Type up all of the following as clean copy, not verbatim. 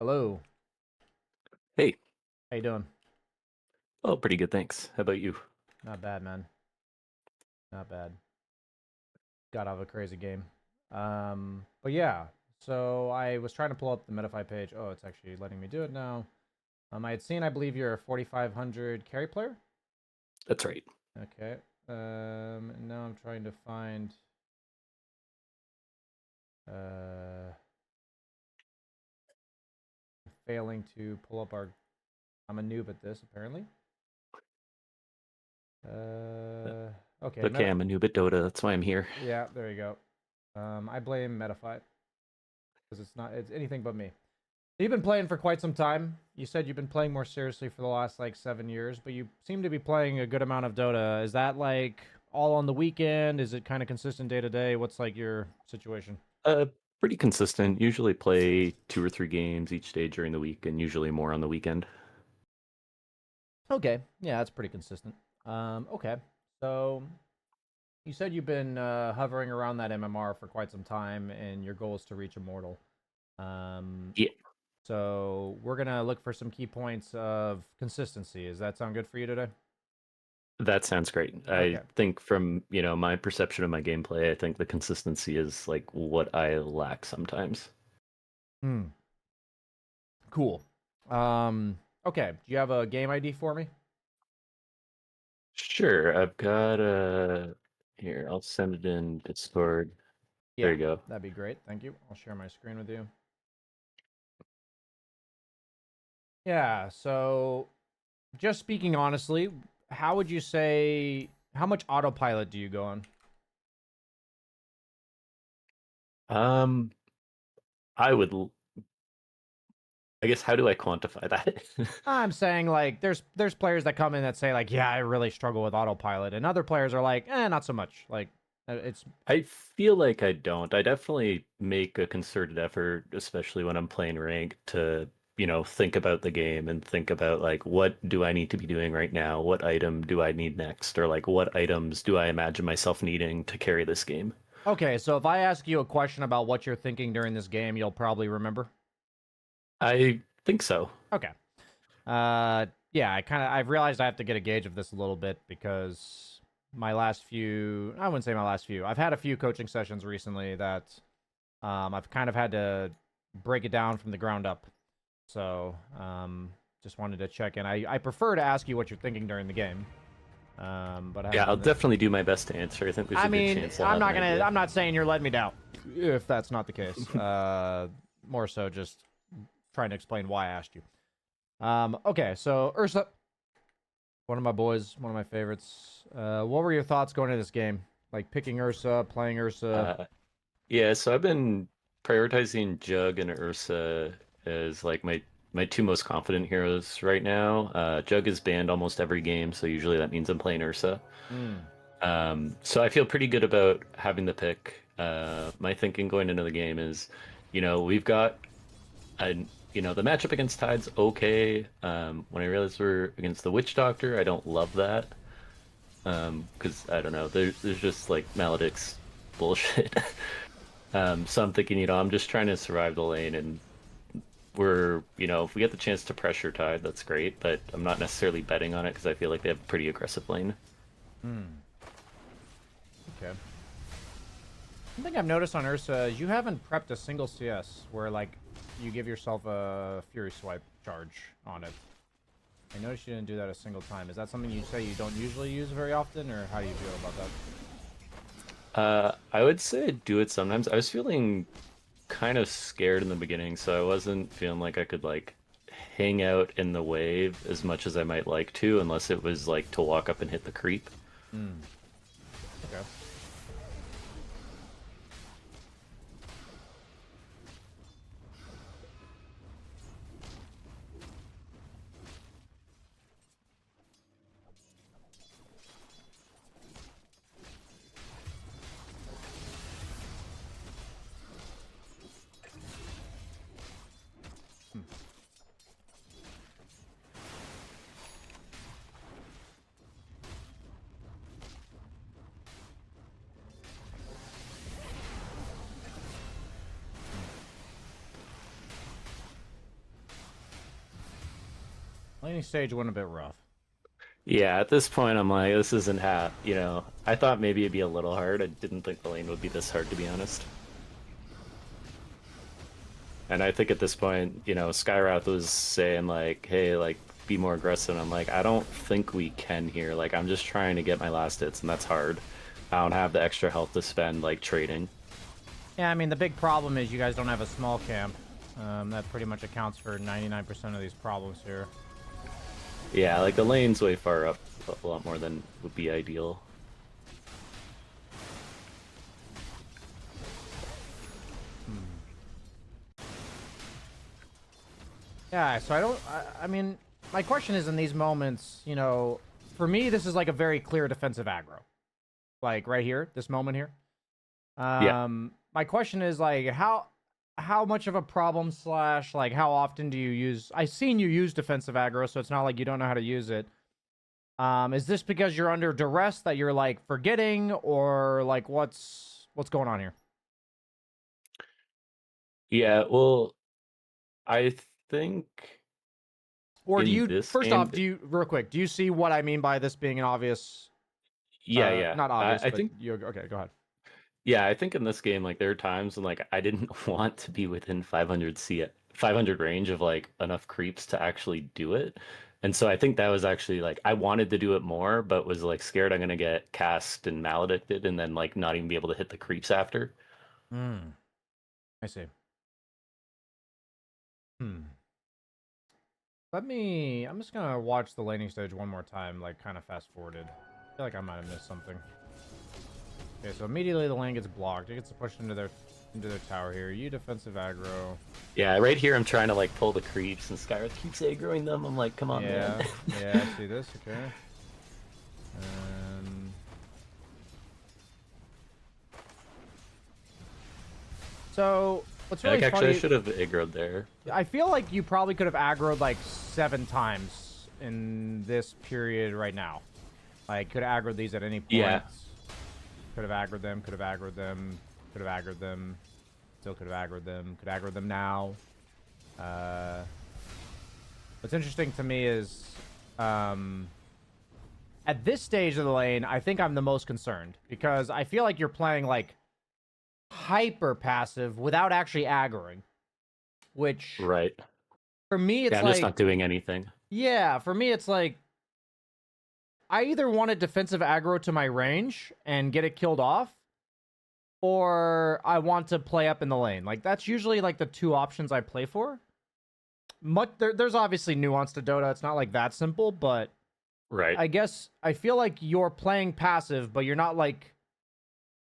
Hello. Hey. How you doing? Oh, pretty good, thanks. How about you? Not bad, man. Not bad. Got off a crazy game. But yeah. So I was trying to pull up the Metafy page. Oh, it's actually letting me do it now. I had seen, I believe you're a 4500 carry player. That's right. Okay. And now I'm trying to find. Uh, Failing to pull up our. I'm a noob at this apparently. Okay. Okay, I'm a noob at Dota. That's why I'm here. Yeah, there you go. I blame Metafy because it's anything but me. You've been playing for quite some time. You said you've been playing more seriously for the last like 7 years, but you seem to be playing a good amount of Dota. Is that like all on the weekend? Is it kind of consistent day to day? What's like your situation? Uh, Pretty consistent. Usually play 2 or 3 games each day during the week, and usually more on the weekend. Okay, yeah, that's pretty consistent. Okay, so you said you've been hovering around that MMR for quite some time, and your goal is to reach Immortal. Um, Yeah, so we're gonna look for some key points of consistency. Does that sound good for you today? that sounds great. I Okay. think from, my perception of my gameplay, I think the consistency is like what I lack sometimes. Hmm. Cool. Okay. Do you have a game ID for me? Sure, I've got here, I'll send it in Discord. There Yeah, you go. that'd be great. Thank you. I'll share my screen with you. Yeah, so just speaking honestly, how would you say how much autopilot do you go on? Um, I would I guess how do I quantify that? I'm saying like there's players that come in that say like, yeah, I really struggle with autopilot, and other players are like, not so much. Like it's I feel like I don't. I definitely make a concerted effort, especially when I'm playing rank, to, think about the game and think about like what do I need to be doing right now? What item do I need next? Or like what items do I imagine myself needing to carry this game? okay. So if I ask you a question about what you're thinking during this game, you'll probably remember. I think so. Okay. Yeah, I've realized I have to get a gauge of this a little bit because my last few, I wouldn't say my last few. I've had a few coaching sessions recently that I've kind of had to break it down from the ground up. So, just wanted to check in. I prefer to ask you what you're thinking during the game. But I Yeah, haven't I'll done that. definitely do my best to answer. I think there's I a good mean, chance I'll have an I'm idea. not saying you're letting me down if that's not the case. More so just trying to explain why I asked you. Okay, so Ursa, one of my boys, one of my favorites. What were your thoughts going into this game? Like picking Ursa, playing Ursa. Uh, yeah, so I've been prioritizing Jug and Ursa as like my two most confident heroes right now. Jug is banned almost every game, so usually that means I'm playing Ursa. Hmm. So I feel pretty good about having the pick. My thinking going into the game is, we've got the matchup against Tide's okay. When I realized we're against the Witch Doctor, I don't love that. Because I don't know, there's just like Maledict's bullshit. So I'm thinking, I'm just trying to survive the lane, and if we get the chance to pressure Tide, that's great, but I'm not necessarily betting on it because I feel like they have a pretty aggressive lane. Hmm. Okay. One thing I've noticed on Ursa is you haven't prepped a single CS where like you give yourself a Fury Swipe charge on it. I noticed you didn't do that a single time. Is that something you say you don't usually use very often, or how do you feel about that? I would say I do it sometimes. I was feeling kind of scared in the beginning, so I wasn't feeling like I could like hang out in the wave as much as I might like to, unless it was like to walk up and hit the creep. Hmm. Okay. Hmm. Laning stage went a bit rough. Yeah, at this point, I'm like, this isn't half. I thought maybe it'd be a little hard. I didn't think the lane would be this hard, to be honest. And I think at this point, Skywrath was saying like, "Hey, like, be more aggressive." And I'm like, I don't think we can here. Like, I'm just trying to get my last hits, and that's hard. I don't have the extra health to spend like trading. Yeah, I mean, the big problem is you guys don't have a small camp. That pretty much accounts for 99% of these problems here. Yeah, like the lane's way far up, a lot more than would be ideal. Yeah, so I mean, my question is in these moments, for me, this is like a very clear defensive aggro. Like right here, this moment here. Yeah. My question is like, how much of a problem slash like how often do you use? I've seen you use defensive aggro, so it's not like you don't know how to use it. Is this because you're under duress that you're like forgetting, or like what's going on here? Yeah, well, I think Or do in you, this first game, off, real quick, do you see what I mean by this being an obvious, yeah, yeah. not I, obvious, I but think okay, go ahead. Yeah, I think in this game, like there are times when like I didn't want to be within 500 range of like enough creeps to actually do it. And so I think that was actually like I wanted to do it more, but was like scared I'm gonna get cast and maledicted and then like not even be able to hit the creeps after. I see. Hmm. I'm just gonna watch the laning stage one more time, like kind of fast forwarded. I feel like I might have missed something. Okay, so immediately the lane gets blocked. It gets pushed into their tower here. You defensive aggro. Yeah, right here I'm trying to like pull the creeps and Skyrath keeps aggroing them. I'm like, come on, man. Yeah, yeah, I see this. Okay. Um, so what's Yeah, really like actually I funny? should have aggroed there. I feel like you probably could have aggroed like 7 times in this period right now. Like could have aggroed these at any point. Yeah. Could have aggroed them. Could have aggroed them. Could have aggroed them. Still could have aggroed them. Could aggro them now. What's interesting to me is, at this stage of the lane, I think I'm the most concerned because I feel like you're playing like hyper passive without actually aggroing, which Right. for me Yeah, it's I'm just like, not doing anything. yeah, for me it's like I either want a defensive aggro to my range and get it killed off, or I want to play up in the lane. Like that's usually like the two options I play for. There's obviously nuance to Dota. It's not like that simple, but Right. I guess I feel like you're playing passive, but you're not like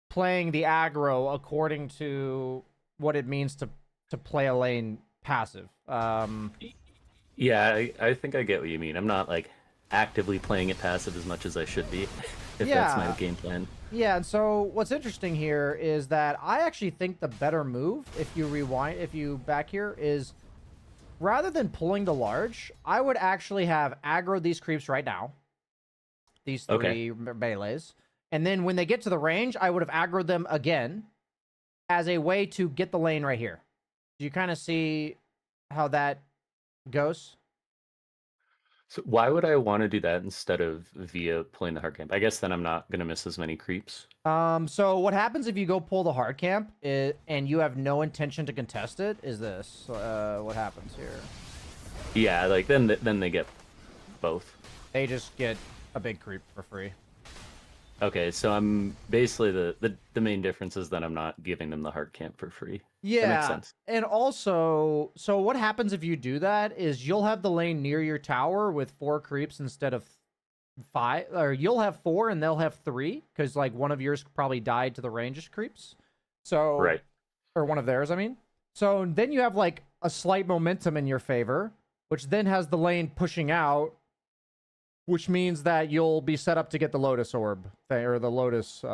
playing the aggro according to what it means to play a lane passive. Yeah, I think I get what you mean. I'm not like actively playing it passive as much as I should be, if that's my Yeah, game plan. yeah. And so what's interesting here is that I actually think the better move, if you back here, is rather than pulling the large, I would actually have aggro these creeps right now. These Okay. three melees. And then when they get to the range, I would have aggroed them again as a way to get the lane right here. Do you kind of see how that goes? So why would I want to do that instead of via playing the hard camp? I guess then I'm not gonna miss as many creeps. So what happens if you go pull the hard camp and you have no intention to contest it is this. What happens here? Yeah, like then they get both. They just get a big creep for free. Okay, so I'm basically the main difference is that I'm not giving them the hard camp for free. That makes Yeah, sense. and also, so what happens if you do that is you'll have the lane near your tower with 4 creeps instead of 5, or you'll have 4 and they'll have 3 because like one of yours probably died to the ranged creeps. So, Right. or one of theirs, I mean. So then you have like a slight momentum in your favor, which then has the lane pushing out, which means that you'll be set up to get the Lotus Orb thing, or the Lotus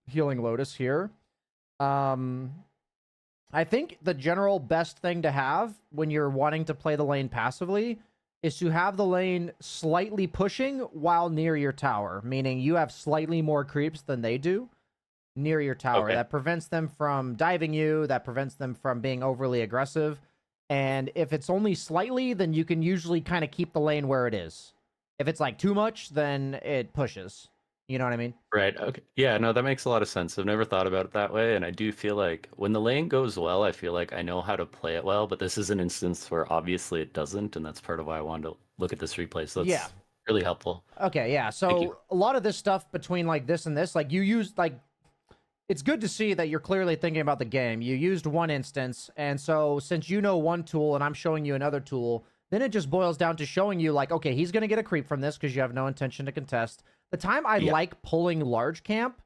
healing Lotus here. I think the general best thing to have when you're wanting to play the lane passively is to have the lane slightly pushing while near your tower, meaning you have slightly more creeps than they do near your tower. Okay. That prevents them from diving you, that prevents them from being overly aggressive. And if it's only slightly, then you can usually kind of keep the lane where it is. If it's like too much, then it pushes. You know what I mean? Right. Okay. Yeah, no, that makes a lot of sense. I've never thought about it that way, and I do feel like when the lane goes well, I feel like I know how to play it well, but this is an instance where obviously it doesn't, and that's part of why I wanted to look at this replay. So Yeah. that's really helpful. Okay, yeah. Thank you. So a lot of this stuff between like this and this, like you use like it's good to see that you're clearly thinking about the game. You used one instance, and so since you know one tool and I'm showing you another tool, then it just boils down to showing you like, okay, he's going to get a creep from this because you have no intention to contest. The time I like pulling large camp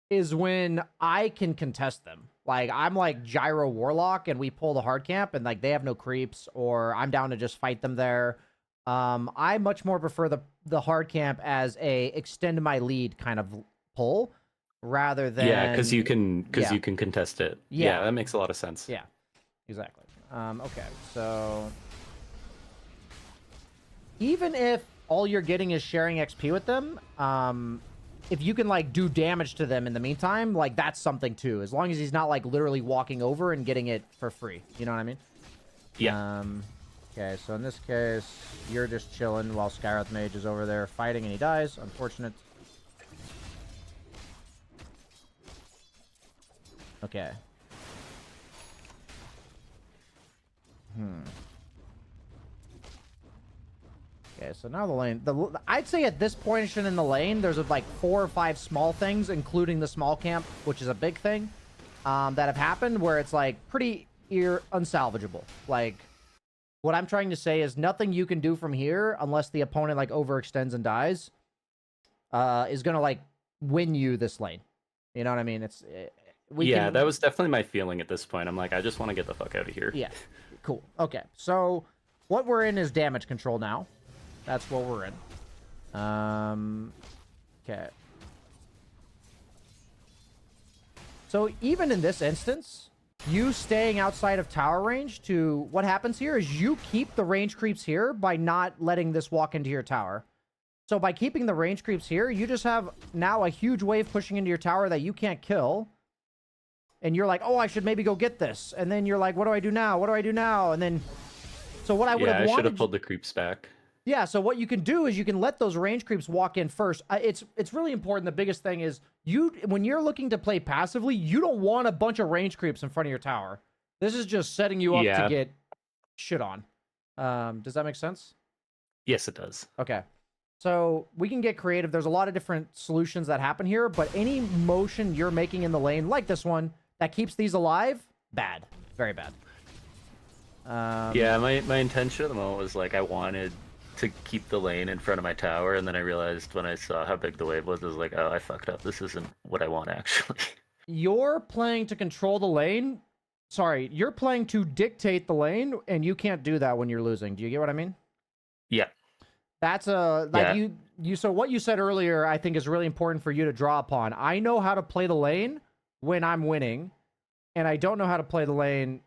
is when I can contest them. Like I'm like Gyro Warlock and we pull the hard camp and like they have no creeps or I'm down to just fight them there. I much more prefer the hard camp as a extend my lead kind of pull rather than because you can yeah. you can contest it. Yeah, that makes a lot of sense. Yeah, exactly. Okay, so even if all you're getting is sharing XP with them, if you can like do damage to them in the meantime, like that's something too. As long as he's not like literally walking over and getting it for free. You know what I mean? Yeah. Okay, so in this case, you're just chilling while Skywrath Mage is over there fighting and he dies. Unfortunate. Okay. Okay, so now the lane. I'd say at this point in the lane, there's like 4 or 5 small things, including the small camp, which is a big thing, that have happened where it's like pretty unsalvageable. Like, what I'm trying to say is nothing you can do from here unless the opponent like overextends and dies, is gonna like win you this lane. You know what I mean? That was definitely my feeling at this point. I'm like, I just want to get the fuck out of here. Yeah, cool. Okay, so what we're in is damage control now. That's what we're in. Okay. So even in this instance, you staying outside of tower range to... What happens here is you keep the range creeps here by not letting this walk into your tower. So by keeping the range creeps here, you just have now a huge wave pushing into your tower that you can't kill. And you're like, oh, I should maybe go get this. And then you're like, what do I do now? What do I do now? And then... So what I would have wanted... I should have pulled the creeps back. Yeah, so what you can do is you can let those range creeps walk in first. It's really important. The biggest thing is when you're looking to play passively, you don't want a bunch of range creeps in front of your tower. This is just setting you up to get shit on. Does that make sense? Yes, it does. Okay. So we can get creative. There's a lot of different solutions that happen here, but any motion you're making in the lane, like this one, that keeps these alive, bad. Very bad. My intention at the moment was like I wanted to keep the lane in front of my tower, and then I realized when I saw how big the wave was, I was like, oh, I fucked up. This isn't what I want, actually. You're playing to control the lane. Sorry, you're playing to dictate the lane, and you can't do that when you're losing. Do you get what I mean? Yeah. That's so what you said earlier, I think is really important for you to draw upon. I know how to play the lane when I'm winning, and I don't know how to play the lane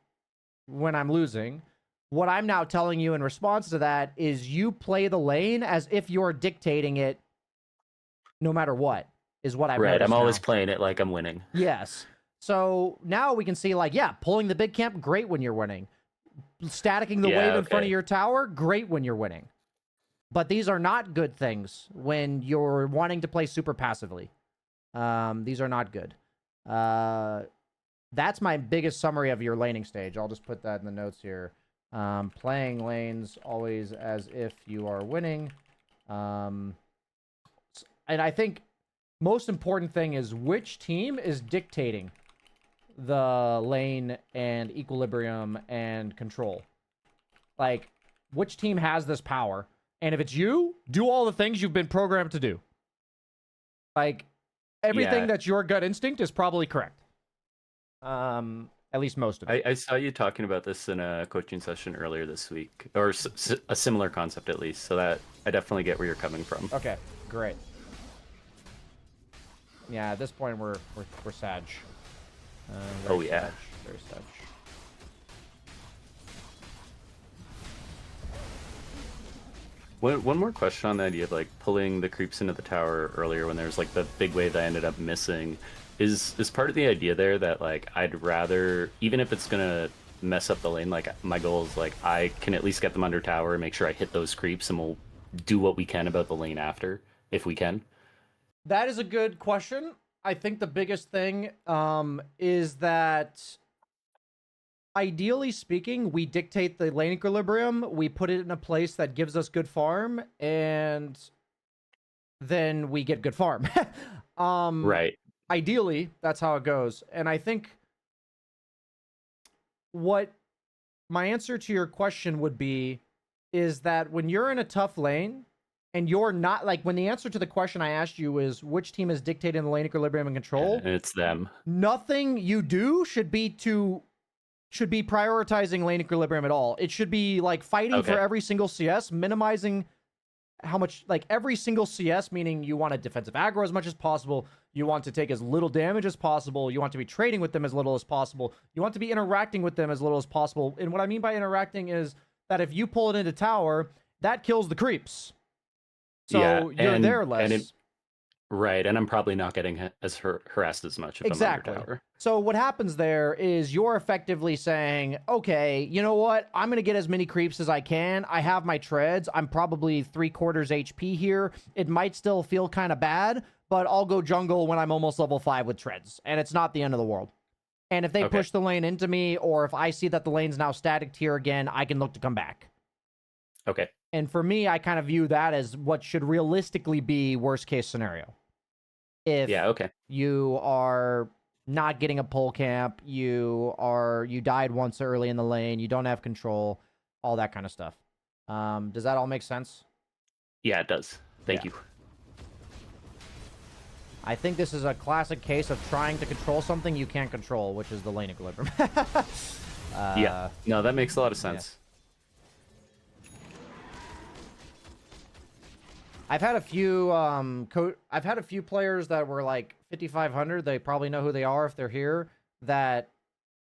when I'm losing. What I'm now telling you in response to that is you play the lane as if you're dictating it no matter what, is what I've Right, I'm always now. playing it like I'm winning. Yes. So now we can see, like, yeah, pulling the big camp, great when you're winning. Staticking the wave in front of your tower, great when you're winning. But these are not good things when you're wanting to play super passively. These are not good. That's my biggest summary of your laning stage. I'll just put that in the notes here. Playing lanes always as if you are winning. And I think most important thing is which team is dictating the lane and equilibrium and control. Like, which team has this power? And if it's you, do all the things you've been programmed to do. Like, everything that's your gut instinct is probably correct. At least most of it. I saw you talking about this in a coaching session earlier this week, or a similar concept at least, so that I definitely get where you're coming from. Okay, great. Yeah, at this point we're Sag. Oh yeah. Sag, very Sag. One more question on the idea of like pulling the creeps into the tower earlier when there's like the big wave I ended up missing. Is part of the idea there that like I'd rather, even if it's gonna mess up the lane. Like my goal is like I can at least get them under tower and make sure I hit those creeps, and we'll do what we can about the lane after if we can. That is a good question. I think the biggest thing is that ideally speaking, we dictate the lane equilibrium. We put it in a place that gives us good farm, and then we get good farm. Right. Ideally, that's how it goes. And I think what my answer to your question would be is that when you're in a tough lane and you're not like when the answer to the question I asked you is which team is dictating the lane equilibrium and control, And it's them. nothing you do should be prioritizing lane equilibrium at all. It should be like fighting for every single CS, minimizing how much, like every single CS, meaning you want to defensive aggro as much as possible. You want to take as little damage as possible. You want to be trading with them as little as possible. You want to be interacting with them as little as possible. And what I mean by interacting is that if you pull it into tower, that kills the creeps. So you're there less. Right, and I'm probably not getting as harassed as much if exactly. I'm under tower. So what happens there is you're effectively saying, okay, you know what? I'm going to get as many creeps as I can. I have my treads. I'm probably 3/4 HP here. It might still feel kind of bad, but I'll go jungle when I'm almost level 5 with treads, and it's not the end of the world. And if they push the lane into me, or if I see that the lane's now static tier again, I can look to come back. Okay. And for me, I kind of view that as what should realistically be worst case scenario. If you are not getting a pull camp, you died once early in the lane, you don't have control, all that kind of stuff. Does that all make sense? Yeah, it does. Thank you. I think this is a classic case of trying to control something you can't control, which is the lane equilibrium. Yeah. No, that makes a lot of sense. I've had a few players that were like 5,500. They probably know who they are if they're here. That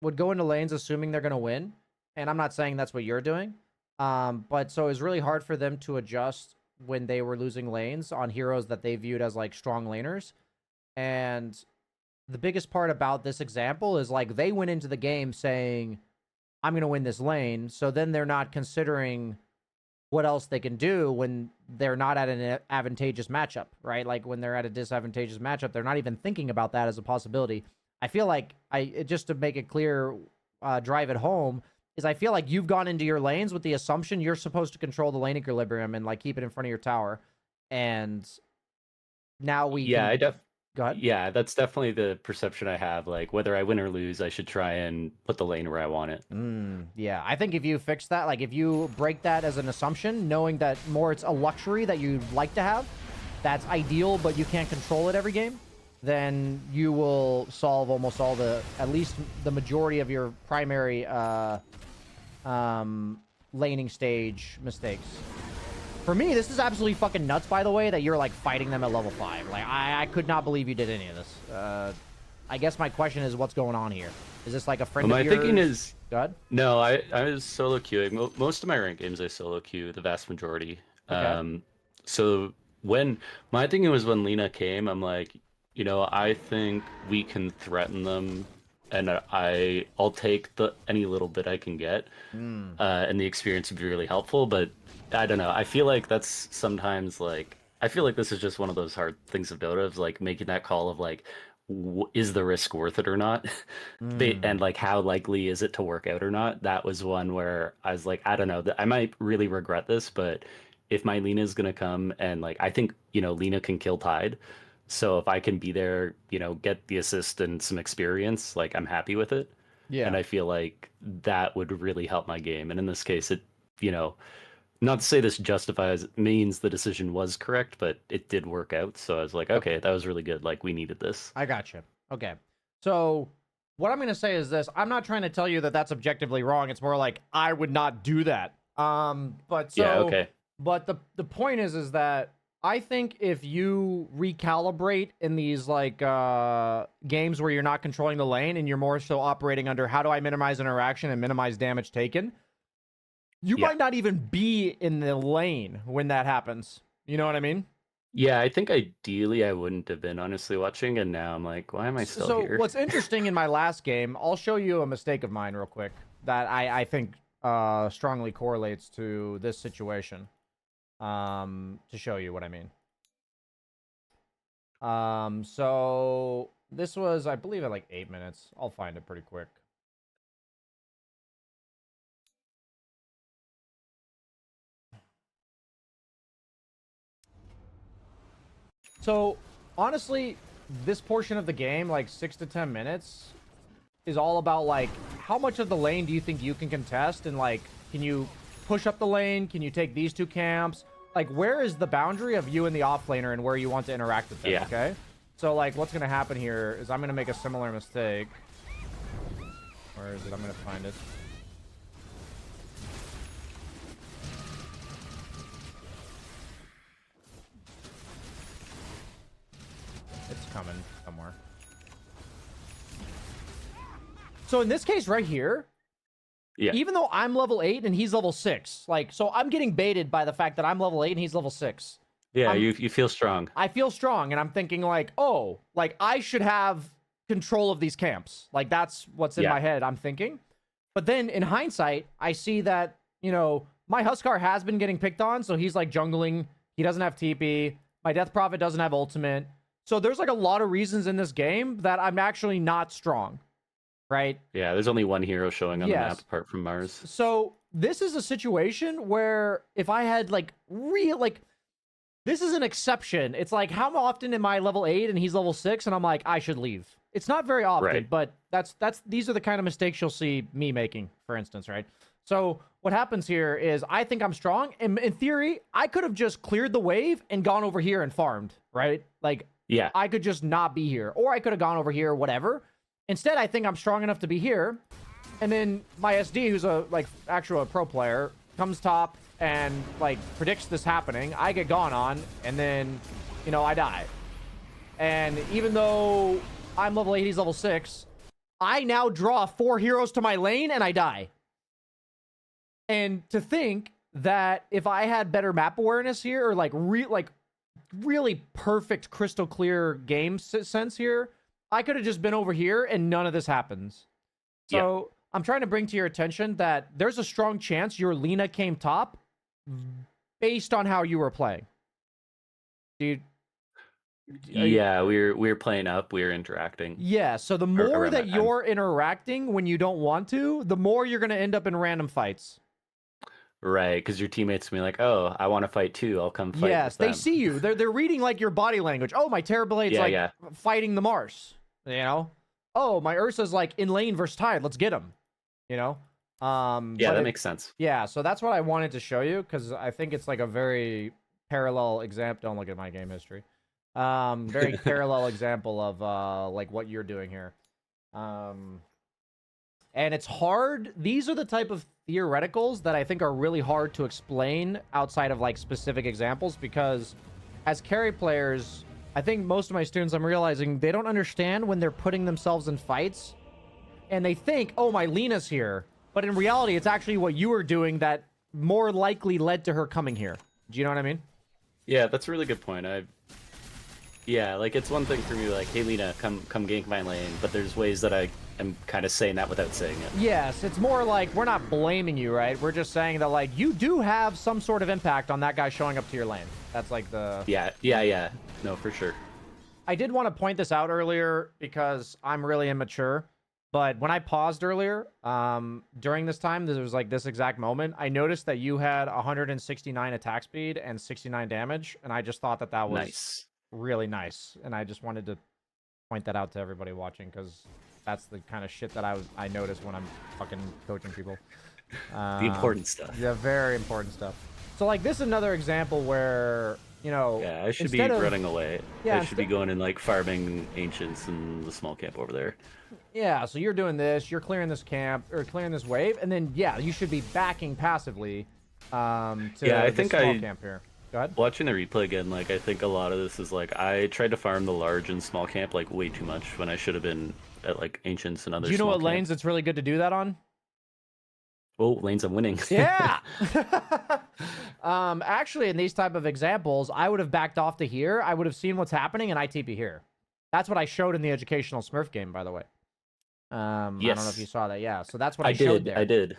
would go into lanes assuming they're gonna win, and I'm not saying that's what you're doing. But so it was really hard for them to adjust when they were losing lanes on heroes that they viewed as like strong laners. And the biggest part about this example is like they went into the game saying, "I'm gonna win this lane," so then they're not considering what else they can do when they're not at an advantageous matchup, right? Like when they're at a disadvantageous matchup, they're not even thinking about that as a possibility. I feel like just to make it clear, drive it home, is I feel like you've gone into your lanes with the assumption you're supposed to control the lane equilibrium and like keep it in front of your tower. And now we Go ahead. Yeah, that's definitely the perception I have. Like whether I win or lose, I should try and put the lane where I want it. Yeah, I think if you fix that, like if you break that as an assumption, knowing that more it's a luxury that you'd like to have, that's ideal, but you can't control it every game, then you will solve almost all at least the majority of your primary laning stage mistakes. For me, this is absolutely fucking nuts, by the way, that you're, like, fighting them at level 5. Like, I could not believe you did any of this. I guess my question is, what's going on here? Is this, like, a friend of yours? My thinking is... Go ahead. No, I was solo queuing. Most of my ranked games, I solo queue, the vast majority. Okay. So when... My thinking was when Lina came, I'm like, you know, I think we can threaten them, and I'll take any little bit I can get, and the experience would be really helpful, but... I don't know. I feel like that's sometimes like I feel like this is just one of those hard things of Dota, of like making that call of like, is the risk worth it or not, and like how likely is it to work out or not. That was one where I was like, I don't know. I might really regret this, but if my Lina is gonna come and like I think Lina can kill Tide, so if I can be there, get the assist and some experience, like I'm happy with it. Yeah. And I feel like that would really help my game. And in this case, it not to say this means the decision was correct, but it did work out. So I was like, okay, that was really good. Like, we needed this. I got you. Okay. So what I'm going to say is this. I'm not trying to tell you that that's objectively wrong. It's more like, I would not do that. But the point is that I think if you recalibrate in these, like, games where you're not controlling the lane and you're more so operating under how do I minimize interaction and minimize damage taken, you might not even be in the lane when that happens. You know what I mean? Yeah, I think ideally I wouldn't have been honestly watching, and now I'm like, why am I still here? So what's interesting in my last game, I'll show you a mistake of mine real quick. that I think strongly correlates to this situation. To show you what I mean. So this was, I believe, at like 8 minutes. I'll find it pretty quick. So honestly, this portion of the game, like 6 to 10 minutes, is all about like how much of the lane do you think you can contest, and like can you push up the lane? Can you take these two camps? Like, where is the boundary of you and the offlaner and where you want to interact with them? Yeah. Okay. So like, what's gonna happen here is I'm gonna make a similar mistake. Where is it? I'm gonna find it. It's coming somewhere. So in this case right here, Yeah. even though I'm level 8 and he's level 6, like, so I'm getting baited by the fact that I'm level 8 and he's level 6. Yeah, you feel strong. I feel strong, and I'm thinking like, oh, like I should have control of these camps. Like that's what's in my head. I'm thinking. But then in hindsight, I see that, you know, my Huskar has been getting picked on, so he's like jungling. He doesn't have TP. My Death Prophet doesn't have ultimate. So there's like a lot of reasons in this game that I'm actually not strong, right? Yeah, there's only one hero showing on the map apart from Mars. So this is a situation where if I had like this is an exception. It's like, how often am I level 8 and he's level 6 and I'm like, I should leave. It's not very often, but these are the kind of mistakes you'll see me making, for instance, right? So what happens here is I think I'm strong. And in theory, I could have just cleared the wave and gone over here and farmed, right? Like, yeah, I could just not be here. Or I could have gone over here, whatever. Instead, I think I'm strong enough to be here. And then my SD, who's a pro player, comes top and like predicts this happening. I get gone on, and then, you know, I die. And even though I'm level 8, he's level 6, I now draw 4 heroes to my lane and I die. And to think that if I had better map awareness here, or like really perfect crystal clear game sense here, I could have just been over here and none of this happens. So I'm trying to bring to your attention that there's a strong chance your Lina came top based on how you were playing. Dude. Yeah, we were playing up, we were interacting. Yeah, so the more that you're interacting when you don't want to, the more you're going to end up in random fights. Right, because your teammates will be like, oh, I want to fight too, I'll come fight Yes, with them. they see you. They're reading like your body language. Oh, my Terrorblade's fighting the Mars. You know? Oh, my Ursa's like in lane versus Tide. Let's get him. You know? Yeah, that makes sense. Yeah, so that's what I wanted to show you, because I think it's like a very parallel example. Don't look at my game history. Very parallel example of like what you're doing here. And it's hard. These are the type of theoreticals that I think are really hard to explain outside of like specific examples, because as carry players, I think most of my students, I'm realizing, they don't understand when they're putting themselves in fights and they think, oh, my Lina's here. But in reality, it's actually what you were doing that more likely led to her coming here. Do you know what I mean? Yeah, that's a really good point. Yeah, like it's one thing for me, like, hey Lina, come gank my lane, but there's ways that I am kind of saying that without saying it. Yes, it's more like we're not blaming you, right? We're just saying that like you do have some sort of impact on that guy showing up to your lane. That's like the... Yeah. No, for sure. I did want to point this out earlier because I'm really immature, but when I paused earlier, during this time, there was like this exact moment, I noticed that you had 169 attack speed and 69 damage, and I just thought that that was... nice. Really nice, and I just wanted to point that out to everybody watching, because that's the kind of shit that I notice when I'm fucking coaching people. The important stuff. Yeah, very important stuff. So like this is another example where, you know, yeah, I should be running away. Yeah, I should be going and like farming ancients in the small camp over there. Yeah, so you're doing this, you're clearing this camp or clearing this wave, and then yeah, you should be backing passively to the small camp here. Go ahead. Watching the replay again, like I think a lot of this is like I tried to farm the large and small camp like way too much when I should have been at like ancients and other. Do you know what lanes it's really good to do that on? Oh, lanes I'm winning. Yeah. Actually, in these type of examples, I would have backed off to here. I would have seen what's happening, and I TP here. That's what I showed in the educational Smurf game, by the way. I don't know if you Yes, saw that. Yeah, so that's what I I showed did. there. I did.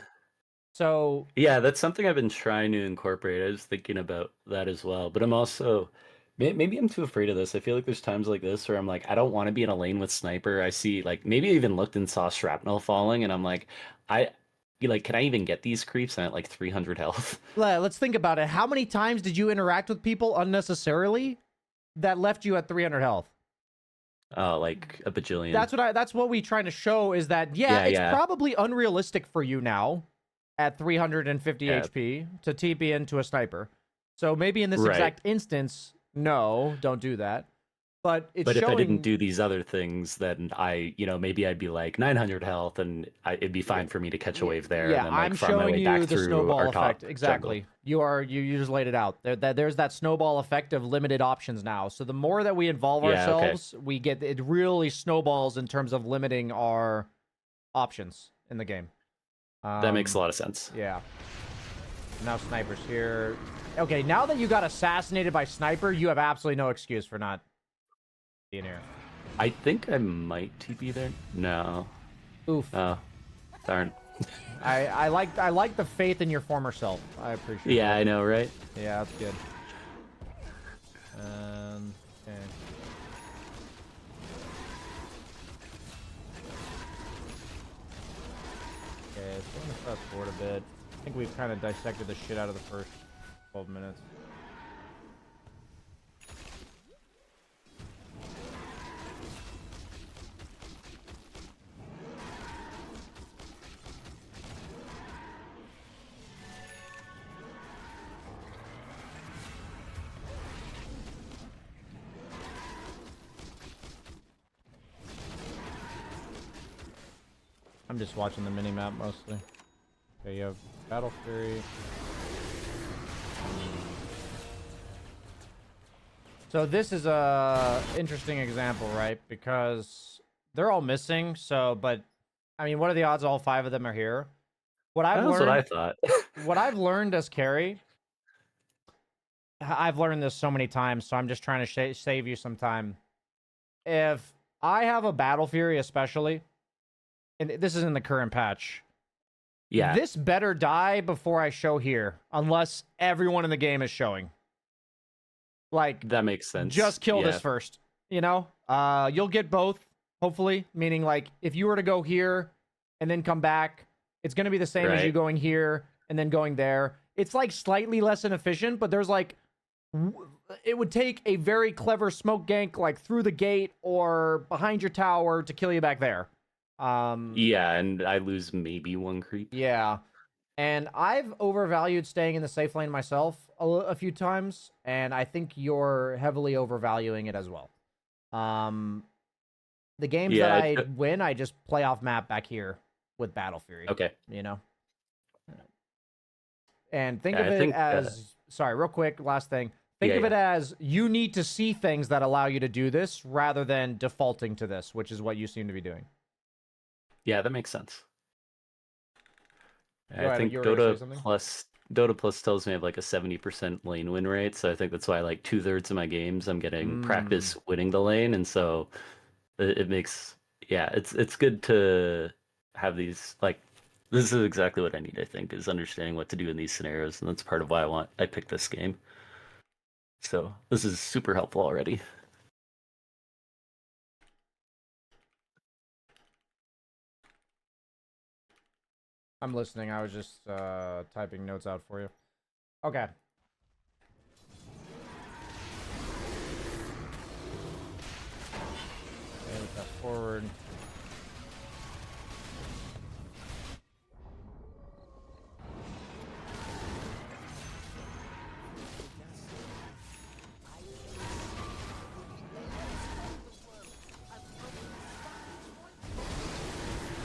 So Yeah, that's something I've been trying to incorporate. I was thinking about that as well, but I'm also maybe I'm too afraid of this. I feel like there's times like this where I'm like, I don't want to be in a lane with sniper. I see like maybe I even looked and saw shrapnel falling, and I'm like, I like, can I even get these creeps? And at like 300 health. let's think about it. How many times did you interact with people unnecessarily that left you at 300 health? Oh, like a bajillion. That's what we trying to show is that yeah, Yeah, it's yeah, probably unrealistic for you now at 350 yeah. HP to TP into a sniper. So maybe in this Right. exact instance, no, don't do that. But it's But if I didn't showing do these other things, then maybe I'd be like 900 health, and it'd be yeah, fine for me to catch a wave there, and yeah, then like I'm farm my showing way back you the through snowball our effect. top jungle. Exactly. You just laid it out. There's that snowball effect of limited options now. So the more that we involve Yeah, okay. ourselves, we get it really snowballs in terms of limiting our options in the game. That makes a lot of sense. Yeah. Now sniper's here. Okay, now that you got assassinated by sniper, you have absolutely no excuse for not being here. I think I might TP there. No. Oof. Oh, darn. I like the faith in your former self. I appreciate Yeah, that. I know, right? Yeah, that's good. Okay. Okay, so I'm gonna fast forward a bit. I think we've kind of dissected the shit out of the first 12 minutes. I'm just watching the mini map mostly. Okay, you have Battle Fury. So this is a interesting example, right? Because they're all missing. So, but I mean, what are the odds all 5 of them are here? What I've That's what I learned, thought. what I've learned as carry, I've learned this so many times. So I'm just trying to save you some time. If I have a Battle Fury, especially, and this is in the current patch, Yeah, this better die before I show here, unless everyone in the game is showing. Like, that makes sense. just kill this Yeah, first. You know, you'll get both, hopefully. Meaning, like, if you were to go here and then come back, it's going to be the same as you right. going here and then going there. It's like slightly less inefficient, but there's like, it would take a very clever smoke gank like through the gate or behind your tower to kill you back there. Yeah, and I lose maybe one creep. Yeah. And I've overvalued staying in the safe lane myself a few times, and I think you're heavily overvaluing it as well. The games that Yeah, I win, I just play off map back here with Battle Fury, okay. you know? And think Yeah, of I it think as, sorry, real quick, last thing. Think yeah, of it yeah. as you need to see things that allow you to do this rather than defaulting to this, which is what you seem to be doing. Yeah, that makes sense. Go I ahead, think you were going to say something? Dota Plus tells me I have like a 70% lane win rate, so I think that's why like 2/3 of my games I'm getting Mm. practice winning the lane, and so it makes yeah, it's good to have these like this is exactly what I need, I think, is understanding what to do in these scenarios, and that's part of why I picked this game. So this is super helpful already. I'm listening. I was just typing notes out for you. Okay. And fast forward.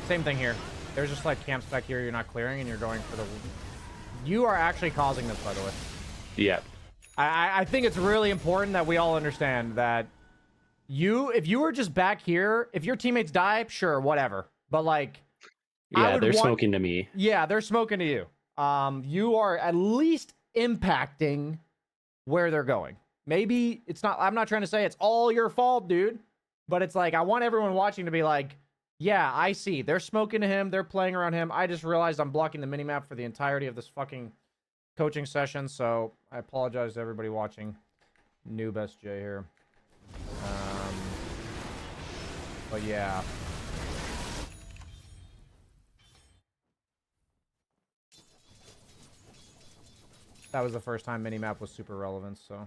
Same thing here. There's just like camps back here you're not clearing and you're going for the... You are actually causing this, by the way. Yeah. I think it's really important that we all understand that if you were just back here, if your teammates die, sure, whatever. But like, I Yeah, would they're want... smoking to me. Yeah, they're smoking to you. You are at least impacting where they're going. Maybe it's not... I'm not trying to say it's all your fault, dude. But it's like, I want everyone watching to be like, Yeah, I see. They're smoking him. They're playing around him. I just realized I'm blocking the minimap for the entirety of this fucking coaching session, so I apologize to everybody watching. New BSJ here. But yeah. That was the first time minimap was super relevant, so.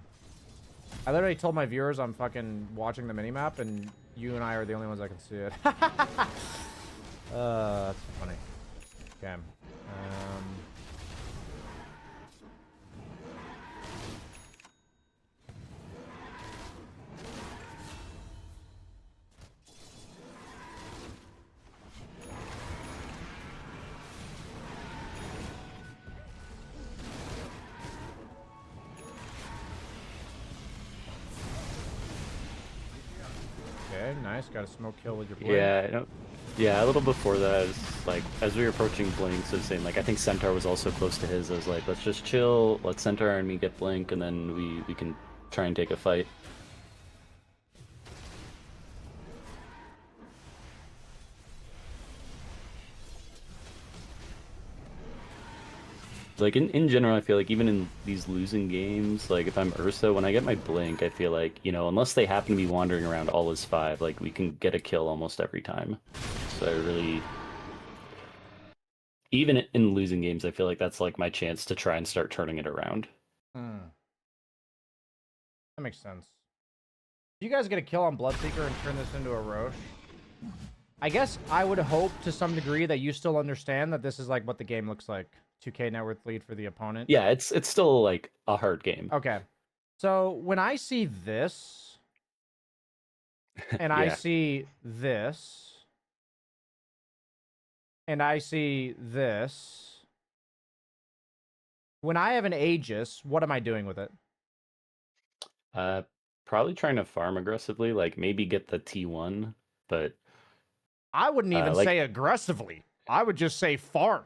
I literally told my viewers I'm fucking watching the minimap, and you and I are the only ones that can see it. That's funny. Okay. Okay, nice. Got a smoke kill with your blink. Yeah, yeah. A little before that, it's like as we were approaching blinks, I was saying like I think Centaur was also close to his. I was like, let's just chill, let Centaur and me get blink, and then we can try and take a fight. Like in general, I feel like even in these losing games, like if I'm Ursa, when I get my blink, I feel like, you know, unless they happen to be wandering around all as 5, like we can get a kill almost every time. So I really, even in losing games, I feel like that's like my chance to try and start turning it around. That makes sense. If you guys get a kill on Bloodseeker and turn this into a Roche, I guess I would hope to some degree that you still understand that this is like what the game looks like. 2K net worth lead for the opponent. Yeah, it's still like a hard game. Okay. So when I see this, and I Yeah. see this, and I see this, when I have an Aegis, what am I doing with it? Probably trying to farm aggressively, like maybe get the T1, but I wouldn't even like say aggressively. I would just say farm.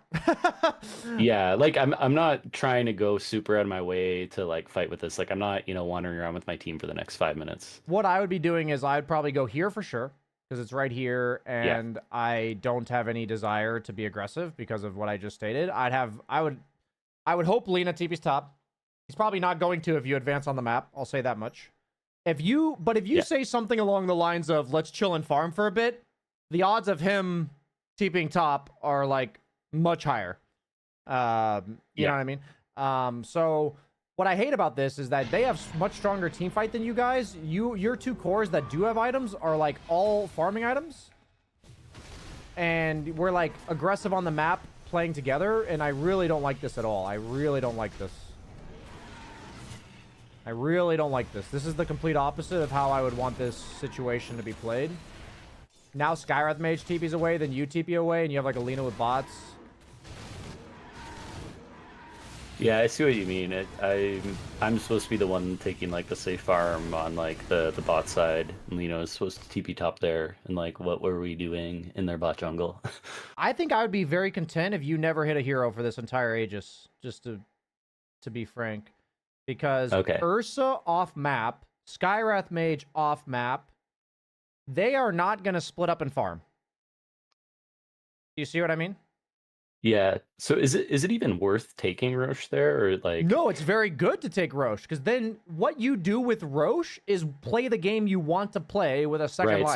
yeah, like I'm not trying to go super out of my way to like fight with this. Like I'm not, you know, wandering around with my team for the next 5 minutes. What I would be doing is I'd probably go here for sure because it's right here, Yeah. and I don't have any desire to be aggressive because of what I just stated. I would hope Lina TP's top. He's probably not going to if you advance on the map. I'll say that much. If you say something along the lines of let's chill and farm for a bit, the odds of him TPing top are like much higher. You know what I mean? So what I hate about this is that they have much stronger team fight than you guys. Your 2 cores that do have items are like all farming items. And we're like aggressive on the map playing together, and I really don't like this at all. I really don't like this. I really don't like this. This is the complete opposite of how I would want this situation to be played. Now Skywrath Mage TP's away, then you TP away, and you have like a Lina with bots. Yeah, I see what you mean. I'm supposed to be the one taking like the safe farm on like the bot side, and Lino is supposed to TP top there. And like, what were we doing in their bot jungle? I think I would be very content if you never hit a hero for this entire Aegis, just to be frank. Because Okay. Ursa off map, Skywrath Mage off map, they are not going to split up and farm. Do you see what I mean? Yeah. So is it even worth taking Roche there, or like? No, it's very good to take Roche, because then what you do with Roche is play the game you want to play with a second life.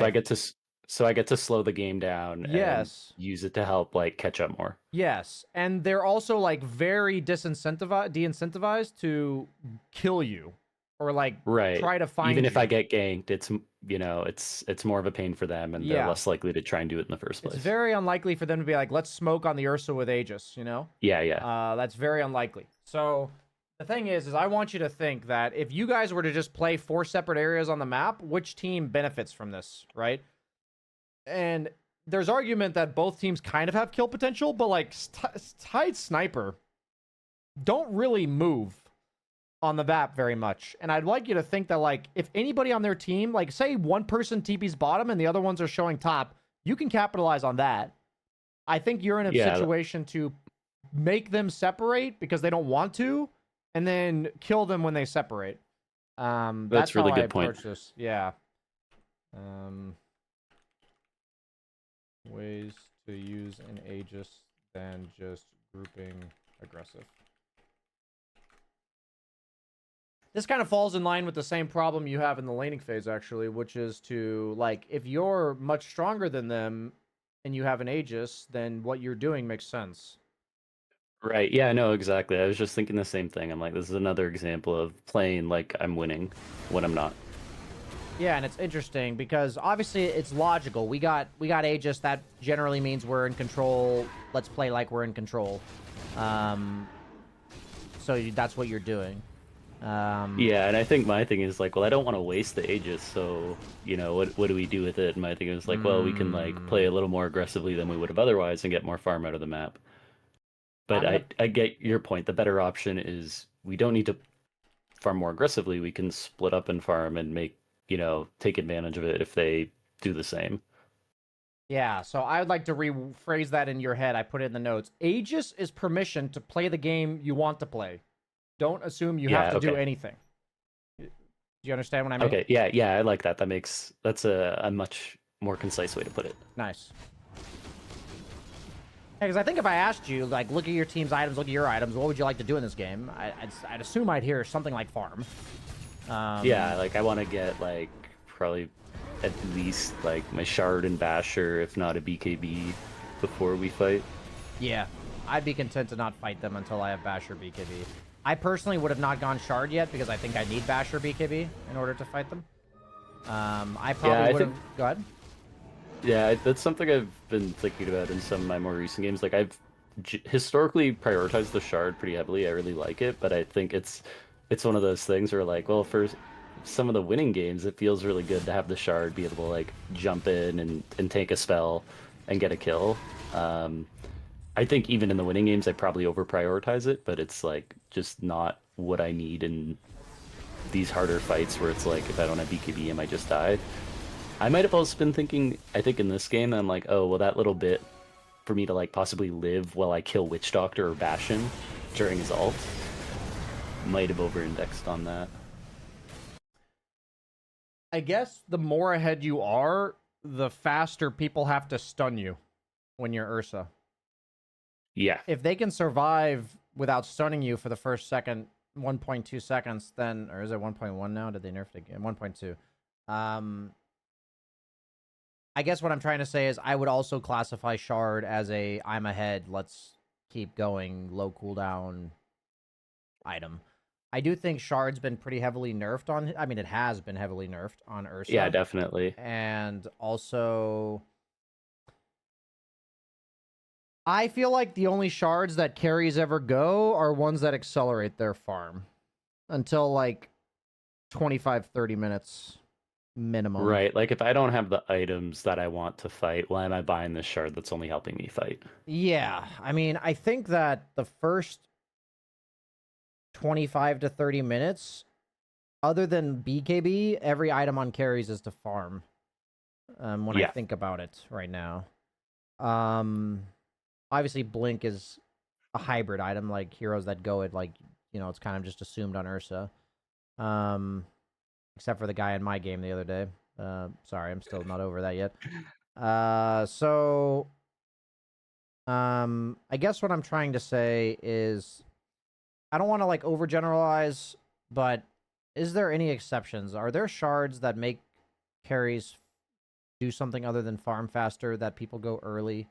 So I get to slow the game down. Yes. And use it to help like catch up more. Yes, and they're also like very de-incentivized to kill you or like Right. try to find Even if you. I get ganked, it's, you know, it's more of a pain for them, and they're less likely to try and do it in the first place. It's very unlikely for them to be like, let's smoke on the Ursa with Aegis, you know? Yeah. That's very unlikely. So the thing is I want you to think that if you guys were to just play 4 separate areas on the map, which team benefits from this, right? And there's argument that both teams kind of have kill potential, but like Tide Sniper don't really move on the map very much. And I'd like you to think that like if anybody on their team, like say one person TP's bottom and the other ones are showing top, you can capitalize on that. I think you're in a situation to make them separate because they don't want to, and then kill them when they separate. That's really how I good point. approach this. Yeah. ways to use an Aegis than just grouping aggressive. This kind of falls in line with the same problem you have in the laning phase, actually, which is to, like, if you're much stronger than them and you have an Aegis, then what you're doing makes sense. Right. Yeah, no, exactly. I was just thinking the same thing. I'm like, this is another example of playing like I'm winning when I'm not. Yeah, and it's interesting because obviously it's logical. We got Aegis. That generally means we're in control. Let's play like we're in control. So that's what you're doing. Yeah, and I think my thing is like, well, I don't want to waste the Aegis, so what do we do with it? And my thing is like, well, we can like play a little more aggressively than we would have otherwise and get more farm out of the map. But I'm gonna I get your point. The better option is we don't need to farm more aggressively. We can split up and farm and take advantage of it if they do the same. Yeah, so I would like to rephrase that in your head. I put it in the notes. Aegis is permission to play the game you want to play. Don't assume you have Yeah, to do okay. anything. Do you understand what I mean? Okay, yeah, I like that. That's a much more concise way to put it. Nice. Because I think if I asked you, like, look at your team's items, look at your items, what would you like to do in this game? I'd assume I'd hear something like farm. Yeah, like I want to get like probably at least like my shard and basher, if not a BKB, before we fight. Yeah, I'd be content to not fight them until I have Basher BKB. I personally would have not gone shard yet because I think I need Basher BKB in order to fight them. I Yeah, probably I would think have. Go ahead. yeah, that's something I've been thinking about in some of my more recent games. Like I've historically prioritized the shard pretty heavily. I really like it, but I think it's one of those things where like, well, for some of the winning games, it feels really good to have the shard be able to like jump in and take a spell and get a kill. Um, I think even in the winning games, I probably over prioritize it, but it's like just not what I need in these harder fights where it's like if I don't have BKB, I might just die. I might have also been thinking, I think in this game, I'm like, oh, well, that little bit for me to like possibly live while I kill Witch Doctor or Bastion during his ult might have over-indexed on that. I guess the more ahead you are, the faster people have to stun you when you're Ursa. Yeah. If they can survive without stunning you for the first 1.2 seconds, then, or is it 1.1 now? Did they nerf it again? 1.2. I guess what I'm trying to say is I would also classify Shard as a I'm ahead, let's keep going, low cooldown item. I do think Shard's been pretty heavily nerfed on. I mean, it has been heavily nerfed on Yeah, Ursa. definitely. And also, I feel like the only shards that carries ever go are ones that accelerate their farm until like 25, 30 minutes minimum. Right. Like if I don't have the items that I want to fight, why am I buying this shard that's only helping me fight? Yeah, I mean, I think that the first 25 to 30 minutes, other than BKB, every item on carries is to farm. When I Yeah. think about it right now. Um, Obviously, Blink is a hybrid item, like heroes that go it, like, it's kind of just assumed on Ursa. Um, except for the guy in my game the other day. Sorry, I'm still not over that yet. I guess what I'm trying to say is I don't want to like overgeneralize, but is there any exceptions? Are there shards that make carries do something other than farm faster that people go early?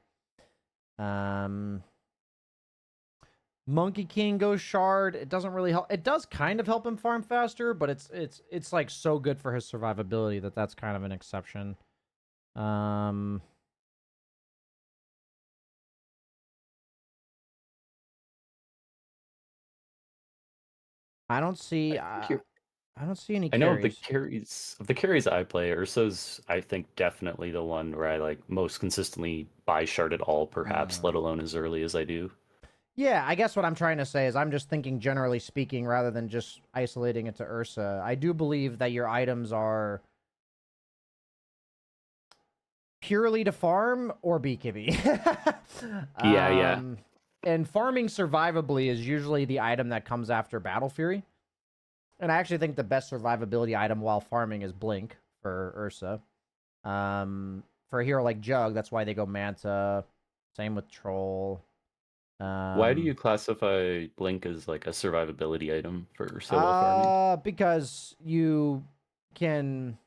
Monkey King goes shard. It doesn't really help. It does kind of help him farm faster, but it's like so good for his survivability that that's kind of an exception. I don't see. I think you're I don't see any I know of carries. the carries I play, Ursa's I think definitely the one where I like most consistently buy shard at all, perhaps, let alone as early as I do. Yeah, I guess what I'm trying to say is I'm just thinking generally speaking rather than just isolating it to Ursa. I do believe that your items are purely to farm or BKB. Yeah, yeah. And farming survivably is usually the item that comes after Battle Fury. And I actually think the best survivability item while farming is Blink for Ursa. for a hero like Jug, that's why they go Manta. Same with Troll. Why do you classify Blink as like a survivability item for solo farming? Because you can.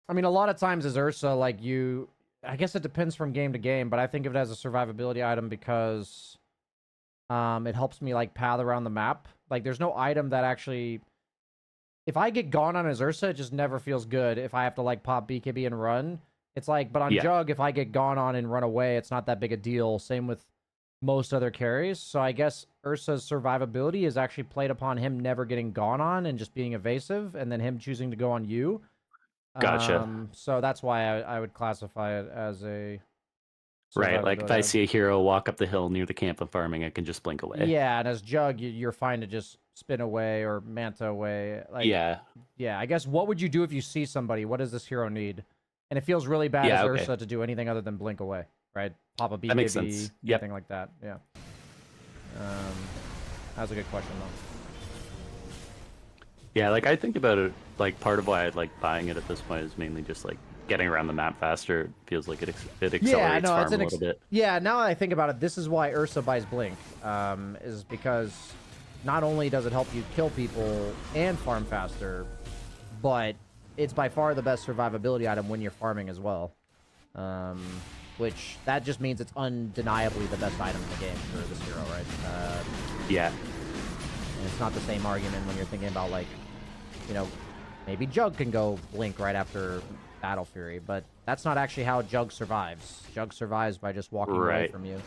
I mean, a lot of times as Ursa, like you. I guess it depends from game to game, but I think of it as a survivability item because it helps me like path around the map. Like, there's no item that actually. If I get gone on as Ursa, it just never feels good. If I have to like pop BKB and run, it's like. But on Yeah. Jug, if I get gone on and run away, it's not that big a deal. Same with most other carries. So I guess Ursa's survivability is actually played upon him never getting gone on and just being evasive, and then him choosing to go on you. Gotcha. So that's why I would classify it as a Right, like if I survivability. see a hero walk up the hill near the camp I'm farming, I can just blink away. Yeah, and as Jug, you're fine to just spin away or Manta away. Like, Yeah. yeah, I guess what would you do if you see somebody? What does this hero need? And it feels really bad as Yeah, okay. Ursa to do anything other than blink away, right? Pop a BKB, That makes sense. Yep. anything like that. Yeah. That was a good question, though. Yeah, like I think about it, like part of why I like buying it at this point is mainly just like getting around the map faster. It feels like it accelerates farm a little bit. Yeah, now that I think about it, this is why Ursa buys Blink, is because not only does it help you kill people and farm faster, but it's by far the best survivability item when you're farming as well. Which, that just means it's undeniably the best item in the game for this hero, right? Yeah. And it's not the same argument when you're thinking about, like, you know, maybe Jug can go Blink right after Battle Fury, but that's not actually how Jug survives. Jug survives by just walking away from you.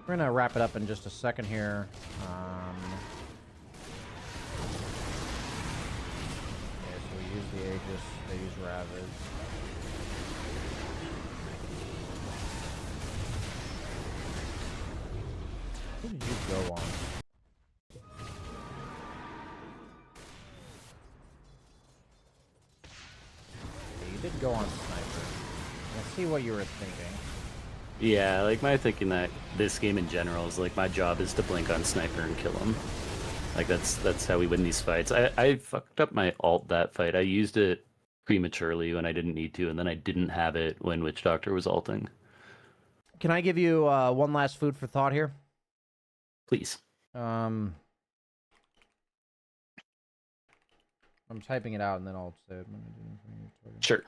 We're gonna wrap it up in just a second here. Yeah, so we use the Aegis, they use Ravage. Who did you go on? Yeah, you did go on Sniper. Let's see what you were thinking. Yeah, like my thinking that this game in general is like my job is to blink on sniper and kill him. Like that's how we win these fights. I fucked up my ult that fight. I used it prematurely when I didn't need to, and then I didn't have it when Witch Doctor was ulting. Can I give you one last food for thought here? Please. I'm typing it out and then I'll say it. Sure.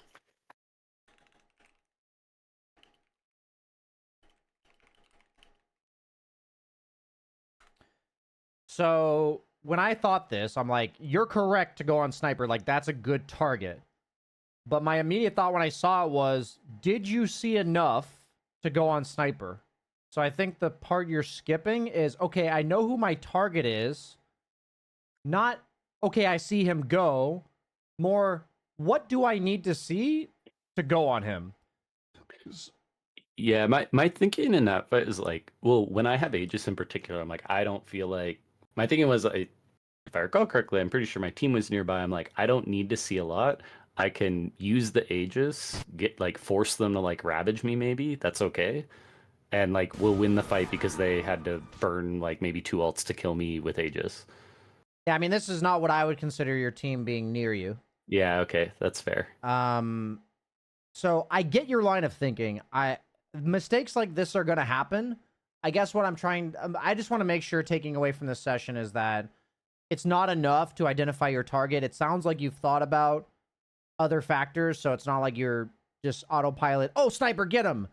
So when I thought this, I'm like, you're correct to go on Sniper. Like, that's a good target. But my immediate thought when I saw it was, did you see enough to go on Sniper? So I think the part you're skipping is, okay, I know who my target is. Not, okay, I see him go. More, what do I need to see to go on him? Yeah, my thinking in that fight is like, well, when I have Aegis in particular, I'm like, I don't feel like my thinking was like, if I recall correctly, I'm pretty sure my team was nearby. I'm like, I don't need to see a lot. I can use the Aegis, get like force them to like ravage me, maybe. That's okay. And like we'll win the fight because they had to burn like maybe 2 ults to kill me with Aegis. Yeah, I mean, this is not what I would consider your team being near you. Yeah, okay, that's fair. So I get your line of thinking. Mistakes like this are going to happen. I guess what I'm trying, I just want to make sure taking away from this session is that it's not enough to identify your target. It sounds like you've thought about other factors, so it's not like you're just autopilot. Oh, Sniper, get him.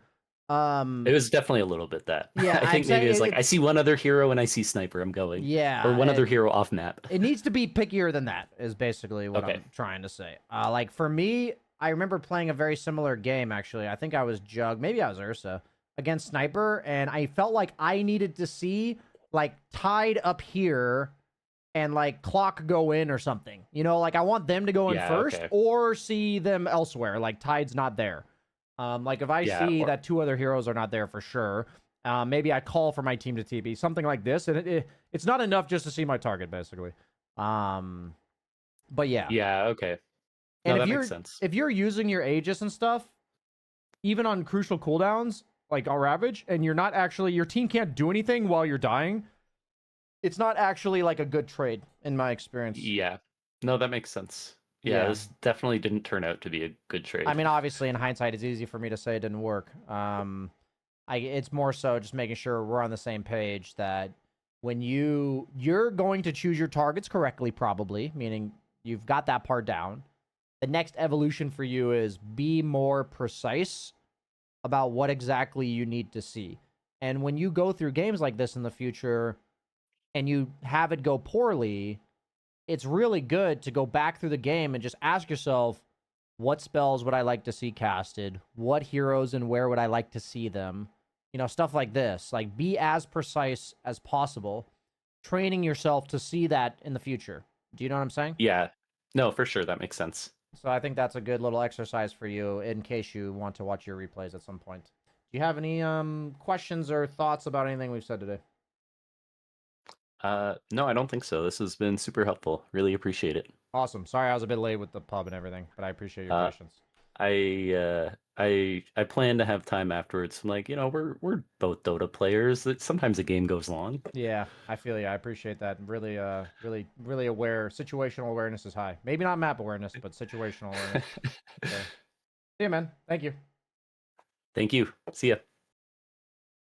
It was definitely a little bit that. Yeah, I think maybe it's like I see one other hero and I see Sniper, I'm going. Yeah, or one other hero off map. It needs to be pickier than that. Is basically what I'm trying to say. Like for me, I remember playing a very similar game. Actually, I think I was Jug, maybe I was Ursa against Sniper, and I felt like I needed to see like Tide up here and like clock go in or something. You know, like I want them to go in Yeah, first okay. or see them elsewhere. Like Tide's not there. Like if I Yeah, see or that two other heroes are not there for sure, maybe I call for my team to TP, something like this, and it's not enough just to see my target, basically. Um, but yeah, yeah, okay. and No, that makes sense. if you're using your Aegis and stuff, even on crucial cooldowns like our Ravage, and you're not actually your team can't do anything while you're dying, it's not actually like a good trade in my experience. Yeah. No, that makes sense. Yeah, Yeah. this definitely didn't turn out to be a good I trade. mean, obviously, in hindsight, it's easy for me to say it didn't work. It's more so just making sure we're on the same page that when you're going to choose your targets correctly, probably meaning you've got that part down. The next evolution for you is be more precise about what exactly you need to see. And when you go through games like this in the future and you have it go poorly, it's really good to go back through the game and just ask yourself, what spells would I like to see casted? What heroes and where would I like to see them? You know, stuff like this. Like, be as precise as possible, training yourself to see that in the future. Do you know what I'm saying? Yeah. No, for sure, that makes sense. So I think that's a good little exercise for you in case you want to watch your replays at some point. Do you have any questions or thoughts about anything we've said today? No, I don't think so. This has been super helpful. Really appreciate it. Awesome. Sorry I was a bit late with the pub and everything, but I appreciate your Uh, patience. I plan to have time afterwards. I'm like, we're both Dota players. That sometimes a game goes long. Yeah, I feel you. I appreciate that. Really, really aware. Situational awareness is high. Maybe not map awareness, but situational awareness. So, see you, man. Thank you. Thank you. See ya.